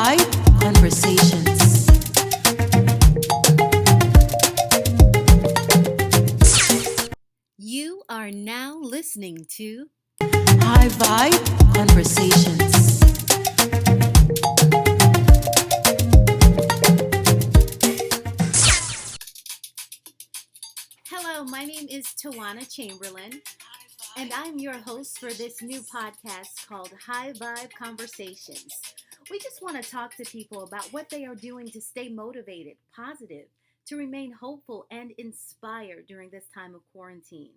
Vibe Conversations. You are now listening to High Vibe Conversations. Hello, my name is Tawana Chamberlain, and I'm your host for this new podcast called High Vibe Conversations. We just want to talk to people about what they are doing to stay motivated, positive, to remain hopeful and inspired during this time of quarantine.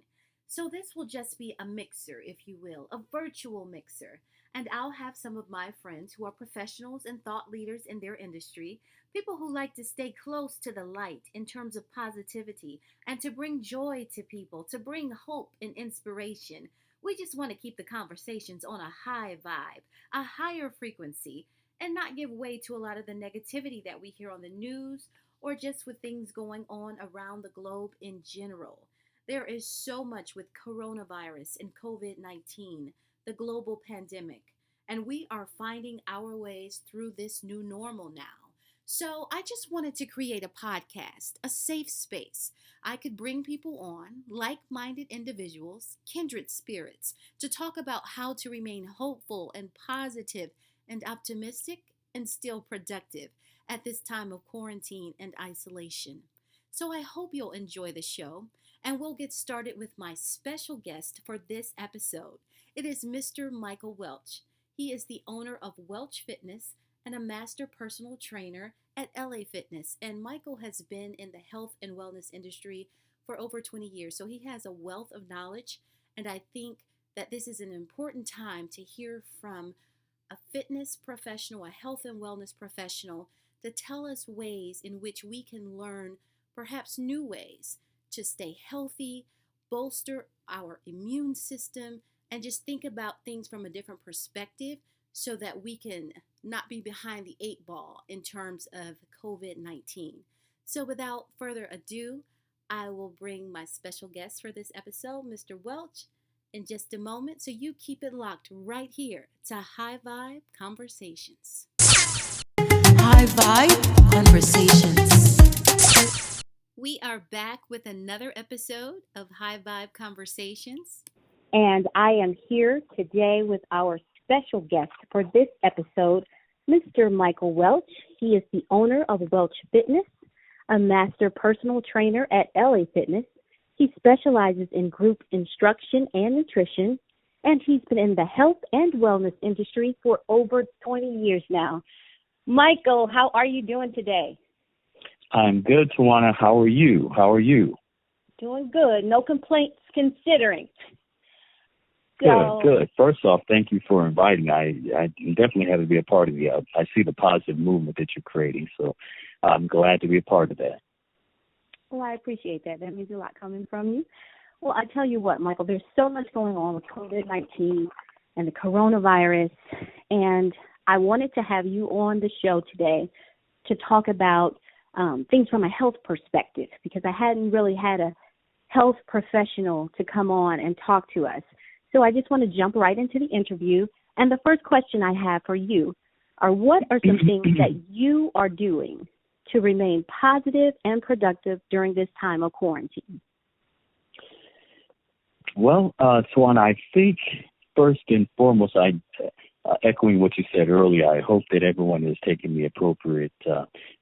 So this will just be a mixer, if you will, a virtual mixer. And I'll have some of my friends who are professionals and thought leaders in their industry, people who like to stay close to the light in terms of positivity and to bring joy to people, to bring hope and inspiration. We just want to keep the conversations on a high vibe, a higher frequency, and not give way to a lot of the negativity that we hear on the news or just with things going on around the globe in general. There is so much with coronavirus and COVID-19, the global pandemic, and we are finding our ways through this new normal now. So I just wanted to create a podcast, a safe space. I could bring people on, like-minded individuals, kindred spirits, to talk about how to remain hopeful and positive and optimistic and still productive at this time of quarantine and isolation. So I hope you'll enjoy the show, and we'll get started with my special guest for this episode. It is Mr. Michael Welch. He is the owner of Welch Fitness and a master personal trainer at LA Fitness. And Michael has been in the health and wellness industry for over 20 years. So he has a wealth of knowledge. And I think that this is an important time to hear from a fitness professional, a health and wellness professional, to tell us ways in which we can learn perhaps new ways to stay healthy, bolster our immune system, and just think about things from a different perspective so that we can not be behind the eight ball in terms of COVID-19. So without further ado, I will bring my special guest for this episode, Mr. Welch, in just a moment. So you keep it locked right here to High Vibe Conversations. High Vibe Conversations. We are back with another episode of High Vibe Conversations. And I am here today with our special guest for this episode, Mr. Michael Welch. He is the owner of Welch Fitness, a master personal trainer at LA Fitness. He specializes in group instruction and nutrition, and he's been in the health and wellness industry for over 20 years now. Michael, how are you doing today? I'm good, Tawana. How are you? Doing good. No complaints considering. Good. First off, thank you for inviting. I definitely had to be a part of it. I see the positive movement that you're creating, so I'm glad to be a part of that. Well, I appreciate that. That means a lot coming from you. Well, I tell you what, Michael, there's so much going on with COVID-19 and the coronavirus, and I wanted to have you on the show today to talk about things from a health perspective, because I hadn't really had a health professional to come on and talk to us. So I just want to jump right into the interview. And the first question I have for you are, what are some things that you are doing to remain positive and productive during this time of quarantine? Well, Tawana, I think first and foremost, echoing what you said earlier, I hope that everyone is taking the appropriate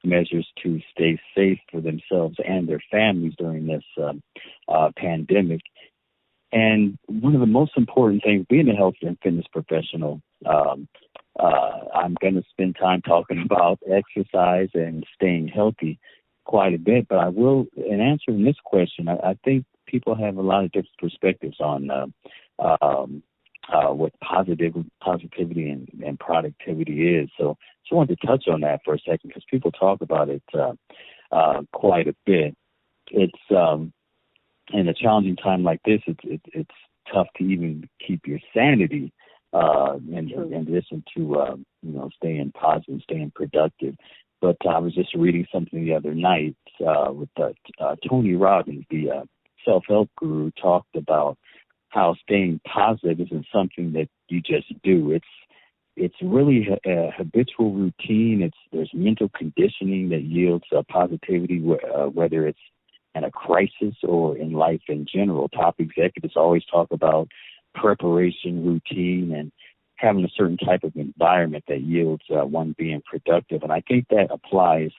measures to stay safe for themselves and their families during this pandemic. And one of the most important things, being a health and fitness professional, I'm going to spend time talking about exercise and staying healthy quite a bit. But I will, in answering this question, I think people have a lot of different perspectives on what positivity and productivity is. So I wanted to touch on that for a second, because people talk about it quite a bit. It's in a challenging time like this, it's tough to even keep your sanity in addition to staying positive, staying productive. But I was just reading something the other night with Tony Robbins, the self-help guru, talked about how staying positive isn't something that you just do. it's really a habitual routine. There's mental conditioning that yields positivity, whether it's in a crisis or in life in general. Top executives always talk about preparation, routine, and having a certain type of environment that yields one being productive. And I think that applies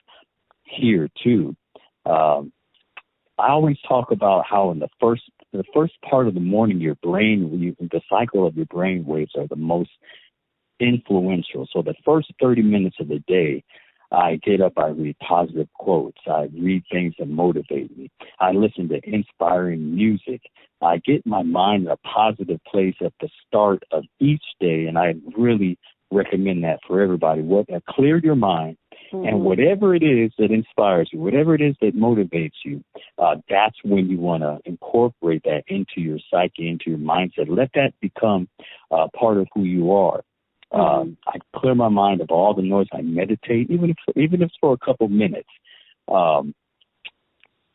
here too. I always talk about how in the first part of the morning, the cycle of your brain waves are the most influential. So the first 30 minutes of the day, I get up, I read positive quotes, I read things that motivate me, I listen to inspiring music, I get my mind in a positive place at the start of each day, and I really recommend that for everybody. Clear your mind, and whatever it is that inspires you, whatever it is that motivates you, that's when you want to incorporate that into your psyche, into your mindset. Let that become part of who you are. I clear my mind of all the noise. I meditate, even if it's for a couple minutes.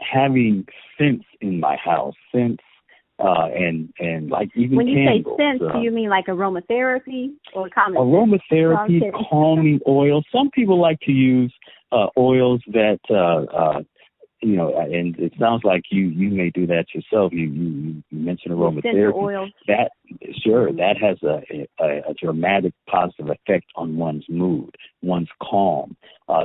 Having scents in my house, scents, and like even when you candles. say scents, do you mean like aromatherapy or common aromatherapy, calming oils? Some people like to use oils that and it sounds like you may do that yourself. You mentioned aromatherapy. Oils. That has a dramatic positive effect on one's mood, one's calm.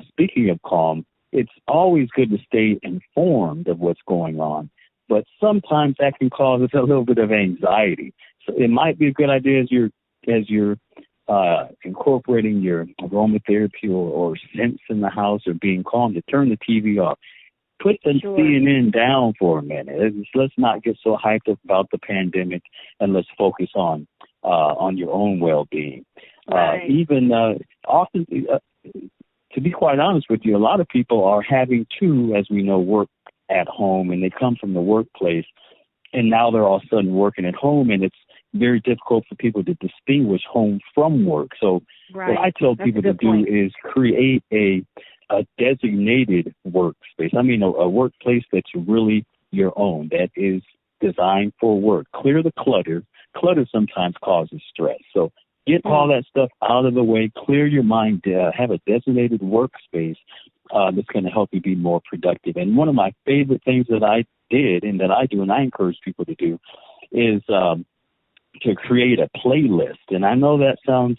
Speaking of calm, it's always good to stay informed of what's going on, but sometimes that can cause us a little bit of anxiety. So it might be a good idea as you're incorporating your aromatherapy or scents in the house or being calm to turn the TV off. Put the CNN down for a minute. Let's not get so hyped up about the pandemic, and let's focus on your own well-being. Right. Often, to be quite honest with you, a lot of people are having to, as we know, work at home, and they come from the workplace, and now they're all of a sudden working at home, and it's very difficult for people to distinguish home from work. So what I tell people to do is create a designated workspace. I mean, a workplace that's really your own, that is designed for work. Clear the clutter. Clutter sometimes causes stress. So get all that stuff out of the way, clear your mind, have a designated workspace that's going to help you be more productive. And one of my favorite things that I did and that I do and I encourage people to do is to create a playlist. And I know that sounds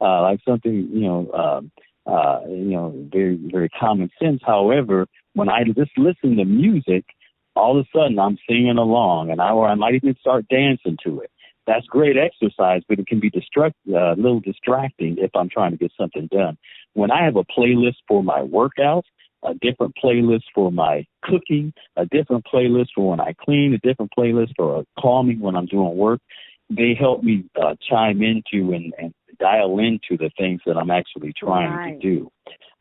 like something, very, very common sense. However, when I just listen to music, all of a sudden I'm singing along, or I might even start dancing to it. That's great exercise, but it can be a little distracting if I'm trying to get something done. When I have a playlist for my workouts, a different playlist for my cooking, a different playlist for when I clean, a different playlist for calming when I'm doing work, they help me chime into and dial into the things that I'm actually trying to do.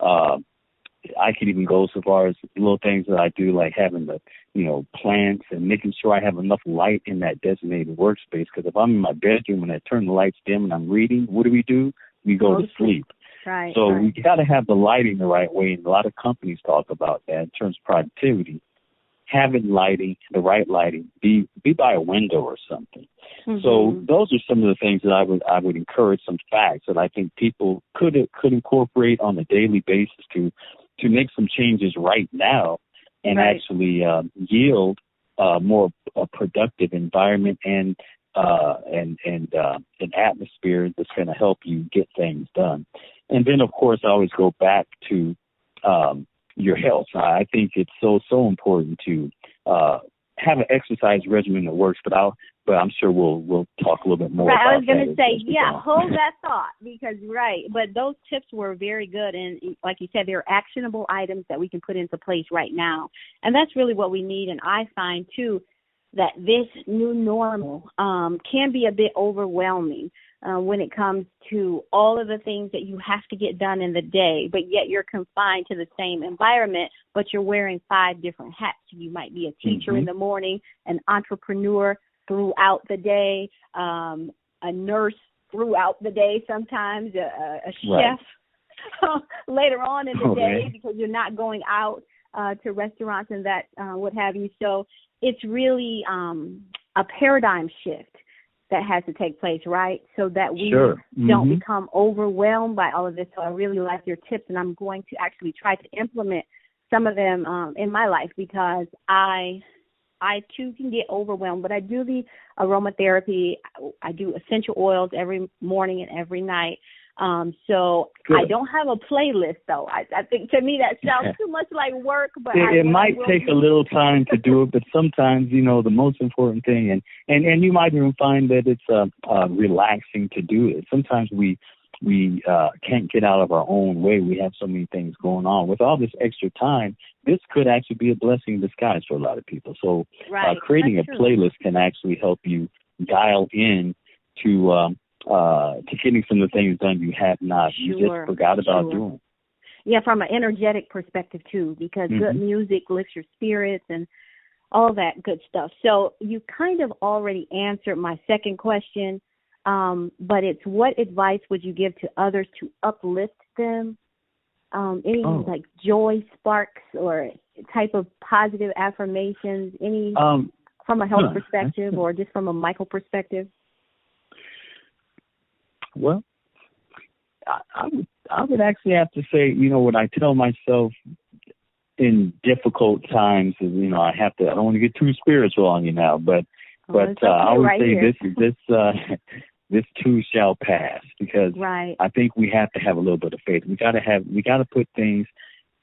I could even go so far as little things that I do, like having the, plants and making sure I have enough light in that designated workspace. Because if I'm in my bedroom and I turn the lights dim and I'm reading, what do? We go to sleep. Right. So we got to have the lighting the right way. And a lot of companies talk about that in terms of productivity. Having lighting, the right lighting, be by a window or something. So those are some of the things that I would encourage, some facts that I think people could incorporate on a daily basis to make some changes right now and actually yield more a productive environment and an atmosphere that's going to help you get things done. And then, of course, I always go back to your health. I think it's so important to have an exercise regimen that works, but I'm sure we'll talk a little bit more about that. I was going to say, hold that thought, because but those tips were very good, and like you said, they're actionable items that we can put into place right now, and that's really what we need. And I find too that this new normal can be a bit overwhelming when it comes to all of the things that you have to get done in the day, but yet you're confined to the same environment, but you're wearing 5 different hats. You might be a teacher in the morning, an entrepreneur throughout the day, a nurse throughout the day sometimes, a chef later on in the day because you're not going out to restaurants and that what have you. So it's really a paradigm shift that has to take place, right? So that we Sure. don't become overwhelmed by all of this. So I really like your tips, and I'm going to actually try to implement some of them in my life, because I too can get overwhelmed. But I do the aromatherapy. I do essential oils every morning and every night. So Good. I don't have a playlist, though. I think to me that sounds too much like work. But it might take a little time to do it, but sometimes, the most important thing, and you might even find that it's relaxing to do it. Sometimes we can't get out of our own way. We have so many things going on. With all this extra time, this could actually be a blessing in disguise for a lot of people. So creating a playlist can actually help you dial in to getting some of the things done you have not. You just forgot about doing. Yeah, from an energetic perspective too, because good music lifts your spirits and all that good stuff. So you kind of already answered my second question, but it's, what advice would you give to others to uplift them? Any like joy sparks or type of positive affirmations? Any from a health perspective or just from a Michael perspective? Well, I would actually have to say, what I tell myself in difficult times is, I don't want to get too spiritual on you now, but I would say this too shall pass, because I think we have to have a little bit of faith. We got to put things,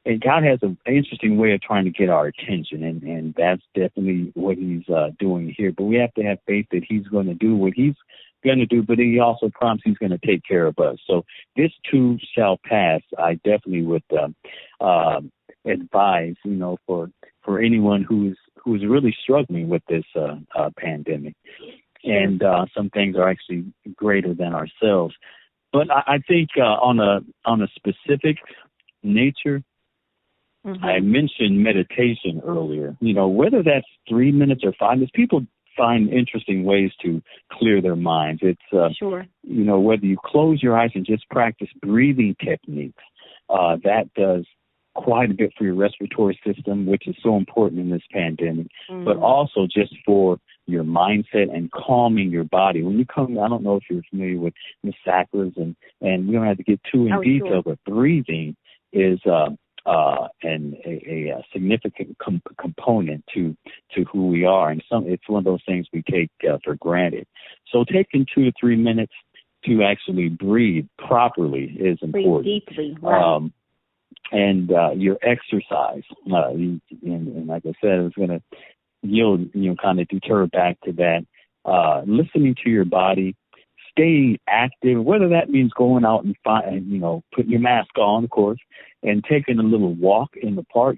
and God has an interesting way of trying to get our attention, and that's definitely what he's doing here. But we have to have faith that he's going to do what he's going to do, but he also promised he's going to take care of us. So this too shall pass. I definitely would advise, for anyone who's really struggling with this pandemic. And some things are actually greater than ourselves. But I think on a specific nature, I mentioned meditation earlier. Whether that's 3 minutes or 5 minutes, people find interesting ways to clear their minds. It's whether you close your eyes and just practice breathing techniques, that does quite a bit for your respiratory system, which is so important in this pandemic, but also just for your mindset and calming your body. When you come, I don't know if you're familiar with Ms. Sackler's, and we don't have to get too in detail, but breathing is a significant component to who we are, and it's one of those things we take for granted. So taking 2 to 3 minutes to actually breathe properly is important. Breathe deeply, right. And your exercise, and like I said, it's going to yield, kind of deter back to that. Listening to your body, staying active, whether that means going out and putting your mask on, of course, and taking a little walk in the park,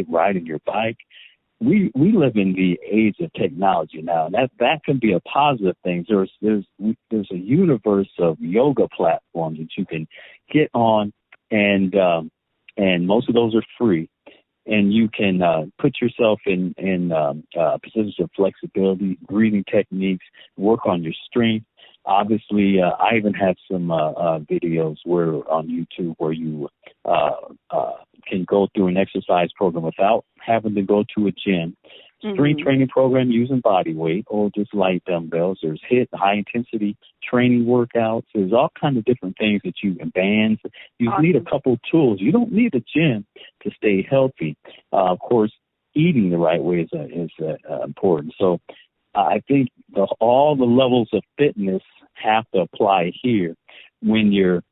riding your bike. We live in the age of technology now, and that can be a positive thing. There's a universe of yoga platforms that you can get on, and most of those are free. And you can put yourself in positions of flexibility, breathing techniques, work on your strength. Obviously, I even have some videos on YouTube where you can go through an exercise program without having to go to a gym. Strength training program using body weight or just light dumbbells. There's high-intensity training workouts. There's all kinds of different things that bands. You need a couple tools. You don't need a gym to stay healthy. Of course, eating the right way is important. So I think all the levels of fitness have to apply here when you're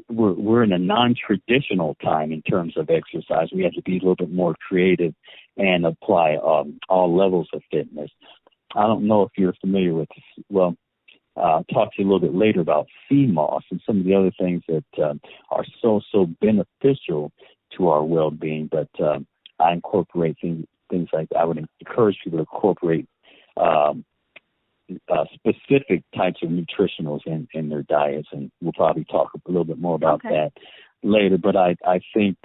we're in a non-traditional time in terms of exercise. We have to be a little bit more creative and apply all levels of fitness. I don't know if you're familiar with this. Well, I'll talk to you a little bit later about sea moss and some of the other things that are so beneficial to our well-being. But I incorporate things like I would encourage people to incorporate specific types of nutritionals in their diets, and we'll probably talk a little bit more about that later. But I think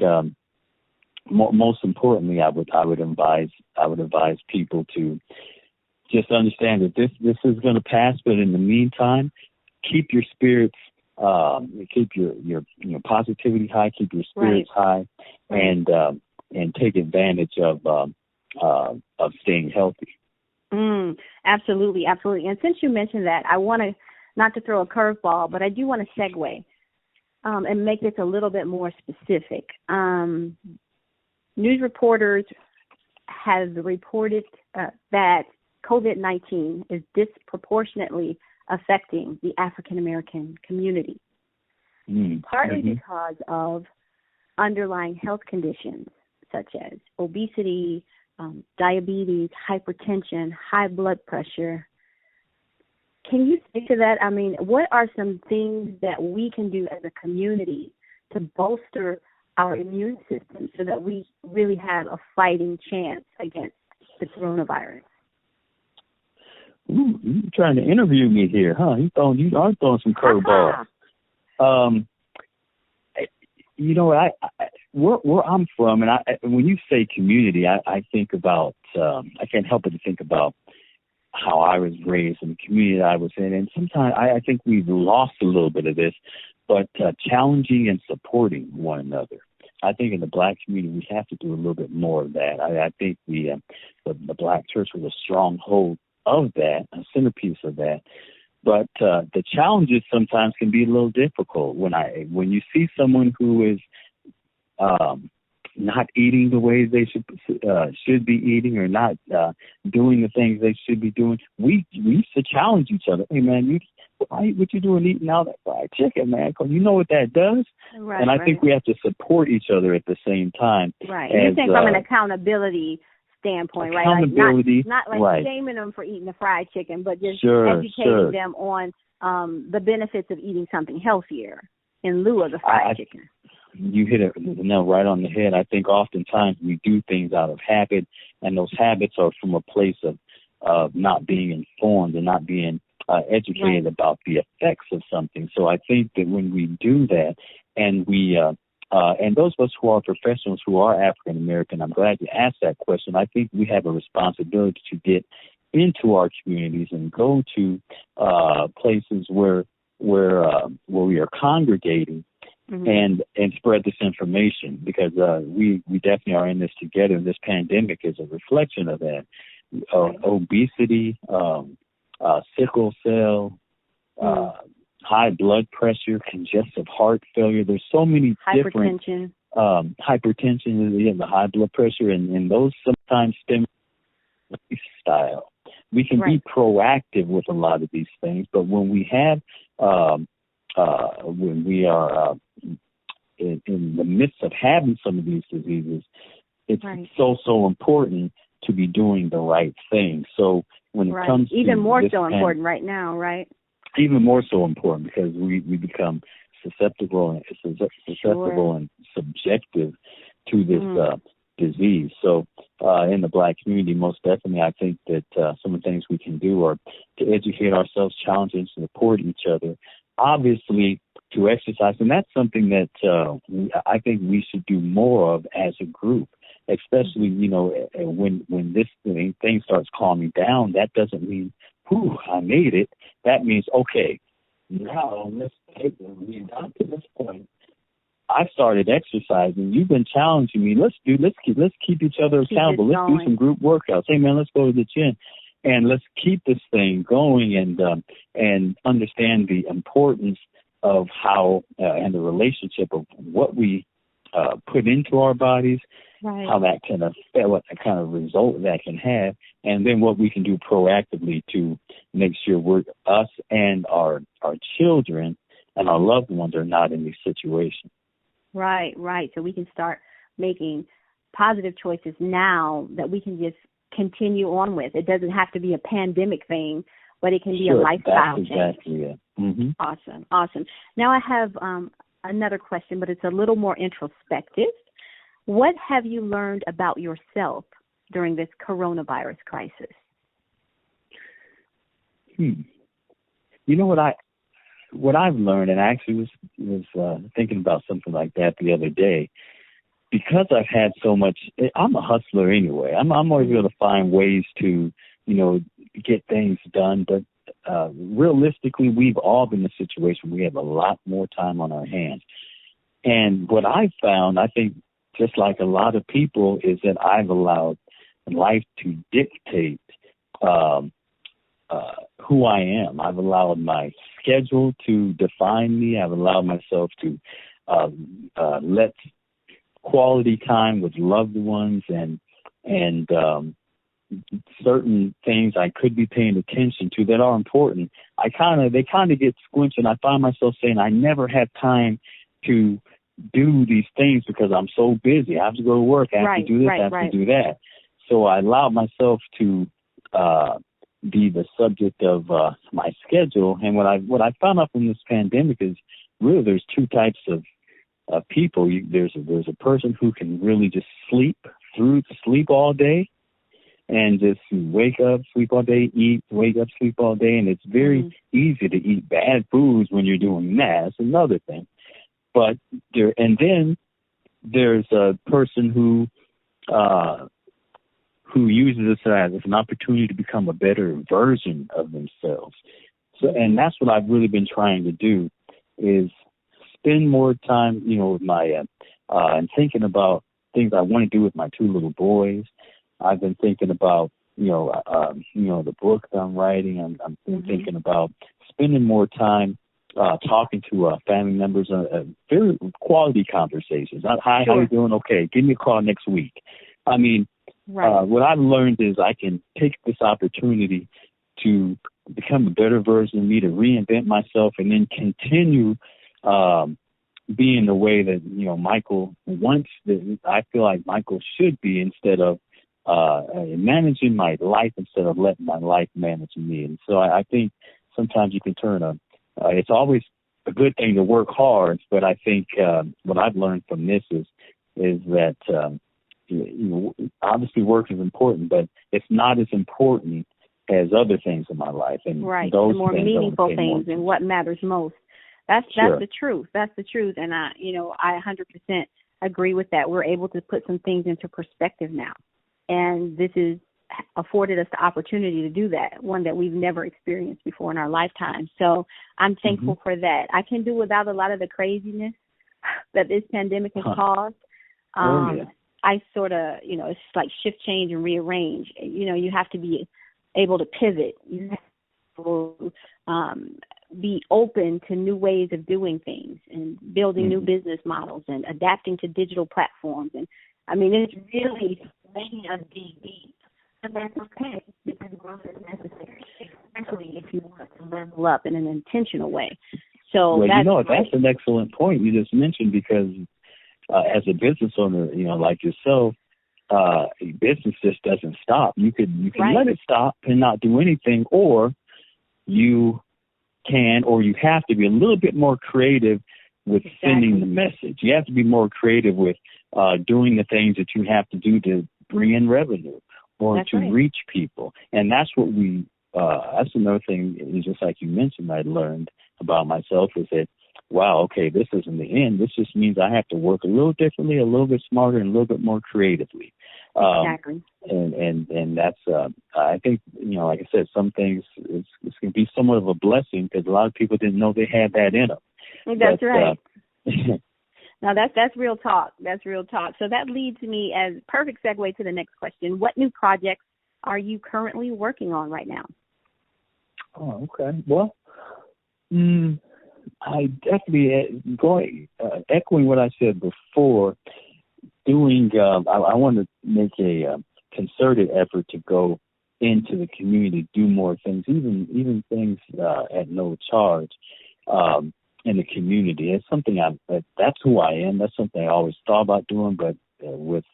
most importantly, I would advise people to just understand that this is going to pass. But in the meantime, keep your spirits, keep your positivity high, keep your spirits high, and take advantage of staying healthy. Absolutely, absolutely. And since you mentioned that, I want to, not to throw a curveball, but I do want to segue and make this a little bit more specific. News reporters have reported that COVID-19 is disproportionately affecting the African American community, partly because of underlying health conditions such as obesity, diabetes, hypertension, high blood pressure. Can you speak to that? I mean, what are some things that we can do as a community to bolster our immune system so that we really have a fighting chance against the coronavirus? Ooh, you trying to interview me here, huh? You are throwing some curveballs. You know, where I'm from, and when you say community, I think about, I can't help but to think about how I was raised and the community that I was in. And sometimes I think we've lost a little bit of this, but challenging and supporting one another. I think in the Black community, we have to do a little bit more of that. I think the Black church was a stronghold of that, a centerpiece of that. But the challenges sometimes can be a little difficult when you see someone who is not eating the way they should be eating, or not doing the things they should be doing. We used to challenge each other. Hey man, what you doing eating all that fried chicken, man? Because you know what that does. Right, and I think we have to support each other at the same time. Right. You think from an accountability standpoint, right? Accountability, not like right. Shaming them for eating the fried chicken, but just educating them on the benefits of eating something healthier in lieu of the fried chicken. You hit it right on the head. I think oftentimes we do things out of habit, and those habits are from a place of not being informed and not being educated about the effects of something. So I think that when we do that, and we and those of us who are professionals who are African American, I'm glad you asked that question. I think we have a responsibility to get into our communities and go to places where we are congregating. And spread this information, because we definitely are in this together. And this pandemic is a reflection of that. Obesity, sickle cell, high blood pressure, congestive heart failure. There's so many different hypertension, the high blood pressure, and those sometimes stem from lifestyle. We can be proactive with a lot of these things, but when we have when we are in the midst of having some of these diseases, it's so important to be doing the right thing. So when it comes to even more so important right now, right? Even more so important, because we become susceptible and subjective to this disease. So in the Black community, most definitely, I think that some of the things we can do are to educate ourselves, challenge and support each other. Obviously, to exercise, and that's something that I think we should do more of as a group, especially, when this thing starts calming down. That doesn't mean, I made it. That means, okay, now let's take it. We've got to this point. I started exercising. You've been challenging me. Let's keep each other accountable. Let's do some group workouts. Hey man, let's go to the gym. And let's keep this thing going and understand the importance of how and the relationship of what we put into our bodies, how that can affect, what kind of result that can have, and then what we can do proactively to make sure us and our children and our loved ones are not in these situations. Right. So we can start making positive choices now that we can just continue on with. It doesn't have to be a pandemic thing, but it can be a lifestyle change. Exactly it. Awesome. Now I have another question, but it's a little more introspective. What have you learned about yourself during this coronavirus crisis? You know what I've learned, and I actually was thinking about something like that the other day. Because I've had so much, I'm a hustler anyway. I'm always going to find ways to, get things done. But realistically, we've all been in a situation where we have a lot more time on our hands. And what I've found, I think, just like a lot of people, is that I've allowed life to dictate who I am. I've allowed my schedule to define me. I've allowed myself to let quality time with loved ones and certain things I could be paying attention to that are important. They kind of get squinched, and I find myself saying I never have time to do these things because I'm so busy. I have to go to work. I have to do this. I have to do that. So I allowed myself to be the subject of my schedule. And what I found out from this pandemic is really there's two types of people. There's a person who can really just sleep all day and just wake up, sleep all day, eat, wake up, sleep all day. And it's very easy to eat bad foods when you're doing that. That's another thing. But then there's a person who uses this as an opportunity to become a better version of themselves. So, and that's what I've really been trying to do is spend more time, with my and thinking about things I want to do with my two little boys. I've been thinking about, the book that I'm writing. I'm thinking about spending more time talking to family members, very quality conversations. Hi, how you doing? Okay, give me a call next week. I mean, what I've learned is I can take this opportunity to become a better version of me, to reinvent myself, and then continue being the way that, Michael wants, that I feel like Michael should be, instead of managing my life instead of letting my life manage me. And so I think sometimes you can turn it's always a good thing to work hard, but I think what I've learned from this is that obviously work is important, but it's not as important as other things in my life. And those the more meaningful things and what matters most. That's the truth. That's the truth. And I 100% agree with that. We're able to put some things into perspective now. And this has afforded us the opportunity to do that, one that we've never experienced before in our lifetime. So I'm thankful for that. I can do without a lot of the craziness that this pandemic has caused. I sort of, it's like shift, change, and rearrange. You have to be able to pivot. You have to be open to new ways of doing things and building new business models and adapting to digital platforms. And I mean, it's really making us deep. And that's okay, because growth is necessary, especially if you want to level up in an intentional way. So that's an excellent point you just mentioned, because as a business owner, like yourself, business just doesn't stop. You can let it stop and not do anything, or you have to be a little bit more creative with sending the message. You have to be more creative with doing the things that you have to do to bring in revenue or to reach people. And that's what that's another thing, just like you mentioned, I learned about myself, is that, wow, okay, this isn't the end. This just means I have to work a little differently, a little bit smarter, and a little bit more creatively. And that's, I think, like I said, some things, it's going to be somewhat of a blessing, because a lot of people didn't know they had that in them. That's right. Now, that's real talk. That's real talk. So that leads me as a perfect segue to the next question. What new projects are you currently working on right now? Oh, okay. Well, I definitely echoing what I said before. I want to make a concerted effort to go into the community, do more things, even things at no charge in the community. It's something that's who I am. That's something I always thought about doing, but with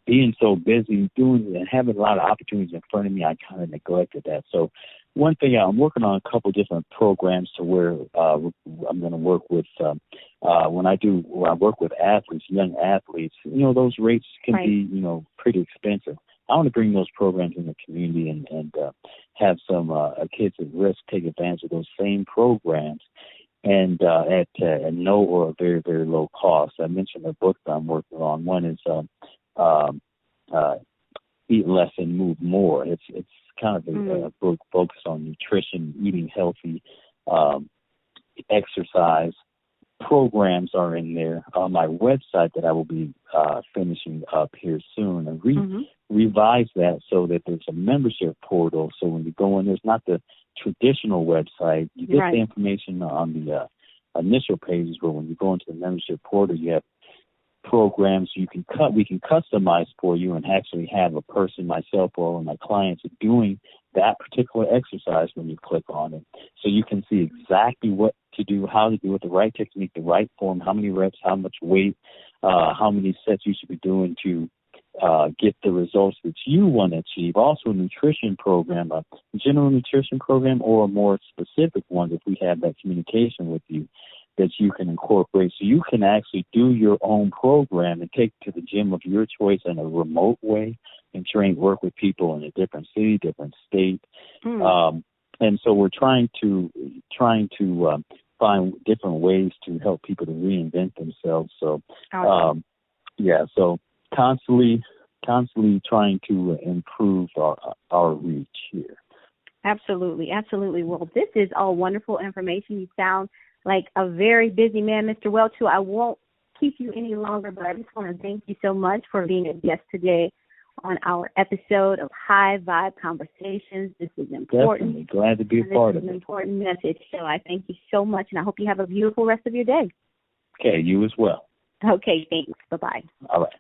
being so busy doing and having a lot of opportunities in front of me, I kind of neglected that. So one thing, I'm working on a couple different programs to where I'm going to work with when I work with athletes, young athletes. Those rates can be pretty expensive. I want to bring those programs in the community and have some kids at risk take advantage of those same programs, and at no or a very, very low cost. I mentioned the book that I'm working on. One is Eat Less and Move More. It's kind of a book focused on nutrition, eating healthy, exercise. Programs are in there on my website that I will be finishing up here soon, and revised that so that there's a membership portal. So when you go in, there's not the traditional website. You get the information on the initial pages, but when you go into the membership portal, you have programs we can customize for you and actually have a person, myself or my clients, doing that particular exercise when you click on it. So you can see exactly what to do, how to do it, the right technique, the right form, how many reps, how much weight, how many sets you should be doing to get the results that you want to achieve. Also a nutrition program, a general nutrition program, or a more specific one if we have that communication with you that you can incorporate. So you can actually do your own program and take to the gym of your choice in a remote way and work with people in a different city, different state. And so we're trying to find different ways to help people to reinvent themselves. So, so constantly trying to improve our reach here. Absolutely. Well, this is all wonderful information. You sound like a very busy man, Mr. Welch, who I won't keep you any longer, but I just want to thank you so much for being a guest today on our episode of High Vibe Conversations. This is important. Definitely. Glad to be a part of it. This is an important message, so I thank you so much, and I hope you have a beautiful rest of your day. Okay, you as well. Okay, thanks. Bye-bye. All right.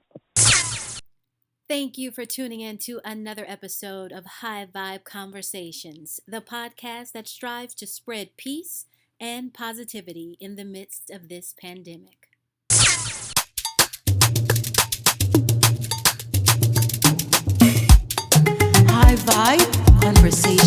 Thank you for tuning in to another episode of High Vibe Conversations, the podcast that strives to spread peace and positivity in the midst of this pandemic. High Vibe Conversations.